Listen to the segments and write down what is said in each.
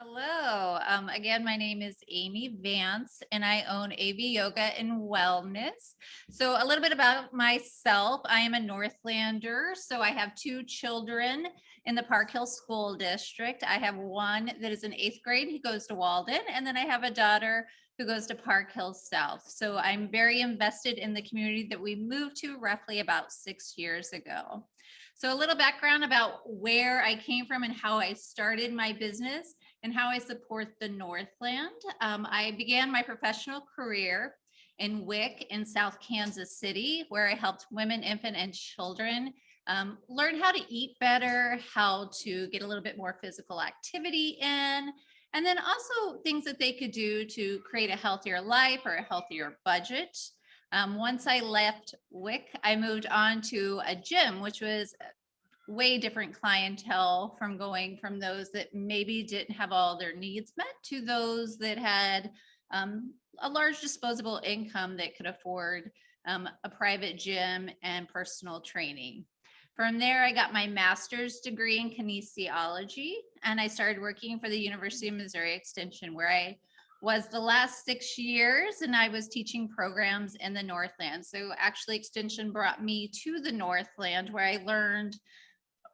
Hello. Again, my name is Amy Vance, and I own AV Yoga and Wellness. So, a little bit about myself. I am a Northlander. So, I have two children in the Parkville School District. I have one that is in eighth grade. He goes to Walden. And then I have a daughter who goes to Parkville South. So, I'm very invested in the community that we moved to roughly about 6 years ago. So, a little background about where I came from and how I started my business and how I support the Northland. I began my professional career in WIC in South Kansas City, where I helped women, infant, and children learn how to eat better, how to get a little bit more physical activity in, and then also things that they could do to create a healthier life or a healthier budget. Once I left WIC, I moved on to a gym, which was way different clientele from going from those that maybe didn't have all their needs met to those that had a large disposable income that could afford a private gym and personal training. From there, I got my master's degree in kinesiology, and I started working for the University of Missouri Extension, where I was the last 6 years, and I was teaching programs in the Northland. So actually, Extension brought me to the Northland, where I learned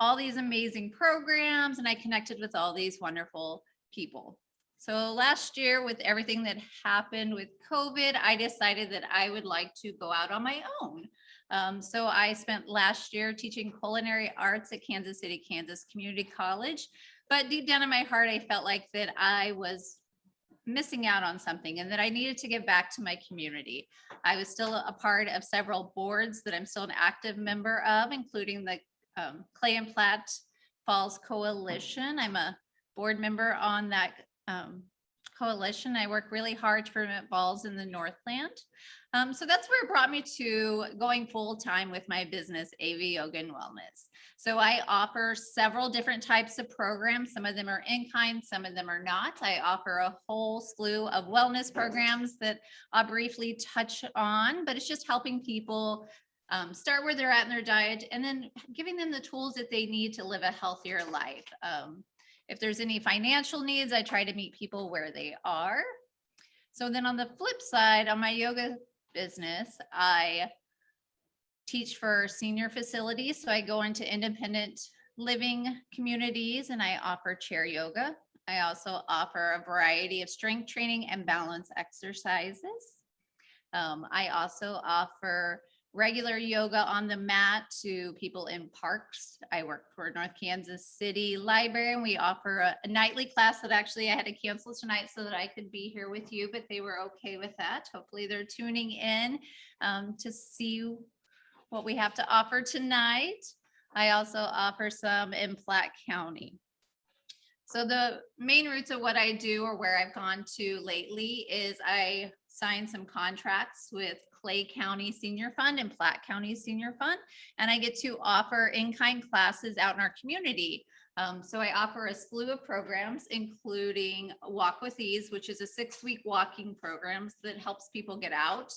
all these amazing programs and I connected with all these wonderful people. So last year, with everything that happened with COVID, I decided that I would like to go out on my own. So I spent last year teaching culinary arts at Kansas City, Kansas Community College. But deep down in my heart, I felt like that I was missing out on something and that I needed to give back to my community. I was still a part of several boards that I'm still an active member of, including the Clay and Platte Falls Coalition. I'm a board member on that coalition. I work really hard to prevent falls in the Northland. So that's where it brought me to going full time with my business, AV Yoga and Wellness. So I offer several different types of programs. Some of them are in kind, some of them are not. I offer a whole slew of wellness programs that I'll briefly touch on, but it's just helping people start where they're at in their diet and then giving them the tools that they need to live a healthier life. If there's any financial needs, I try to meet people where they are. So then on the flip side, on my yoga business, I teach for senior facilities. So I go into independent living communities and I offer chair yoga. I also offer a variety of strength training and balance exercises. I also offer regular yoga on the mat to people in parks. I work for North Kansas City Library, and we offer a nightly class that actually I had to cancel tonight so that I could be here with you, but they were okay with that. Hopefully they're tuning in to see what we have to offer tonight. I also offer some in Platte County. So the main roots of what I do or where I've gone to lately is I signed some contracts with Clay County Senior Fund and Platte County Senior Fund, and I get to offer in-kind classes out in our community. So I offer a slew of programs, including Walk with Ease, which is a 6-week walking program that helps people get out.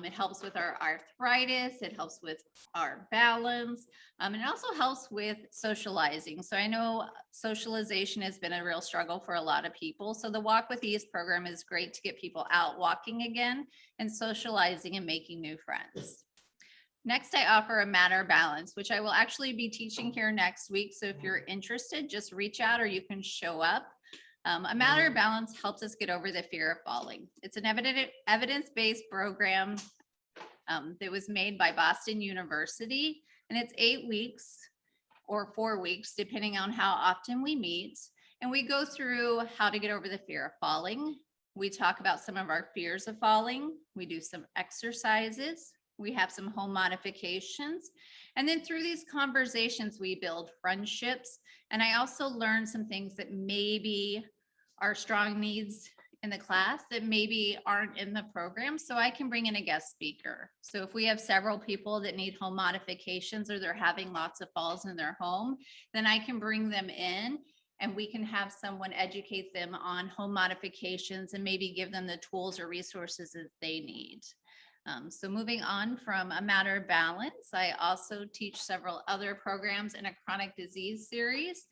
It helps with our arthritis. It helps with our balance. And it also helps with socializing. So I know socialization has been a real struggle for a lot of people. So the Walk with Ease program is great to get people out walking again and socializing and making new friends. Next, I offer a Matter Balance, which I will actually be teaching here next week. So if you're interested, just reach out or you can show up. A Matter Balance helps us get over the fear of falling. It's an evidence-based program that was made by Boston University, and it's 8 weeks or 4 weeks, depending on how often we meet. And we go through how to get over the fear of falling. We talk about some of our fears of falling. We do some exercises. We have some home modifications. And then through these conversations, we build friendships. And I also learn some things that maybe are strong needs in the class that maybe aren't in the program. So I can bring in a guest speaker. So if we have several people that need home modifications or they're having lots of falls in their home, then I can bring them in and we can have someone educate them on home modifications and maybe give them the tools or resources that they need. So moving on from A Matter of Balance, I also teach several other programs in a chronic disease series.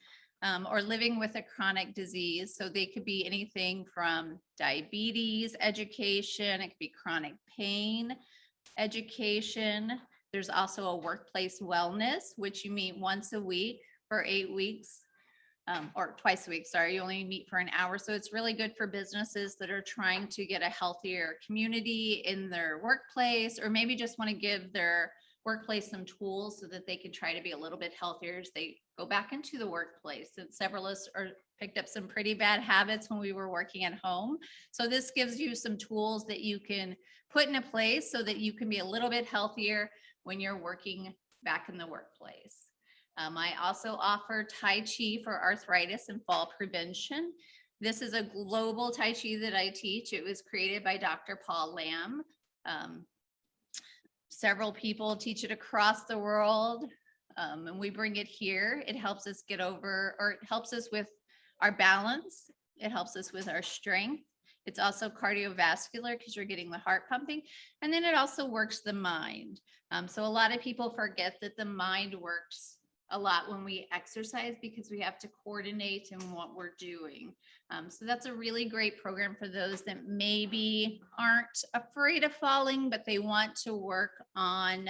or living with a chronic disease. So they could be anything from diabetes education, it could be chronic pain education. There's also a workplace wellness, which you meet once a week for 8 weeks. Or twice a week, sorry, you only meet for an hour. So it's really good for businesses that are trying to get a healthier community in their workplace, or maybe just want to give their workplace some tools so that they can try to be a little bit healthier as they go back into the workplace. And several of us picked up some pretty bad habits when we were working at home. So this gives you some tools that you can put into place so that you can be a little bit healthier when you're working back in the workplace. I also offer Tai Chi for arthritis and fall prevention. This is a global Tai Chi that I teach. It was created by Dr. Paul Lamb. Several people teach it across the world, and we bring it here. It helps us get over, or it helps us with our balance. It helps us with our strength. It's also cardiovascular because you're getting the heart pumping. And then it also works the mind. So a lot of people forget that the mind works a lot when we exercise because we have to coordinate in what we're doing. So that's a really great program for those that maybe aren't afraid of falling, but they want to work on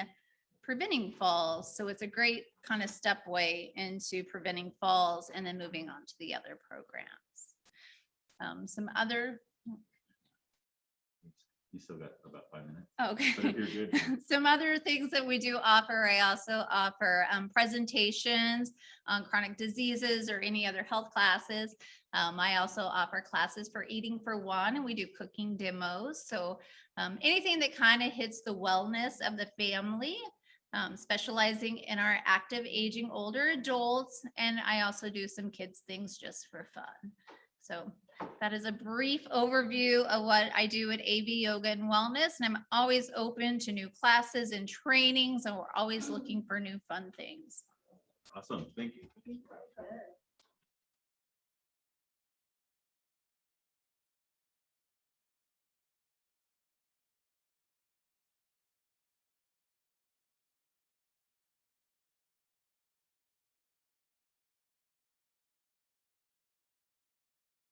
preventing falls. So it's a great kind of step way into preventing falls and then moving on to the other programs. Some other. You still got about 5 minutes. Okay. But if you're good. Some other things that we do offer, I also offer presentations on chronic diseases or any other health classes. I also offer classes for eating for one, and we do cooking demos. So anything that kind of hits the wellness of the family, specializing in our active aging older adults. And I also do some kids things just for fun. So that is a brief overview of what I do at AV Yoga and Wellness. And I'm always open to new classes and trainings, and we're always looking for new fun things. Awesome. Thank you.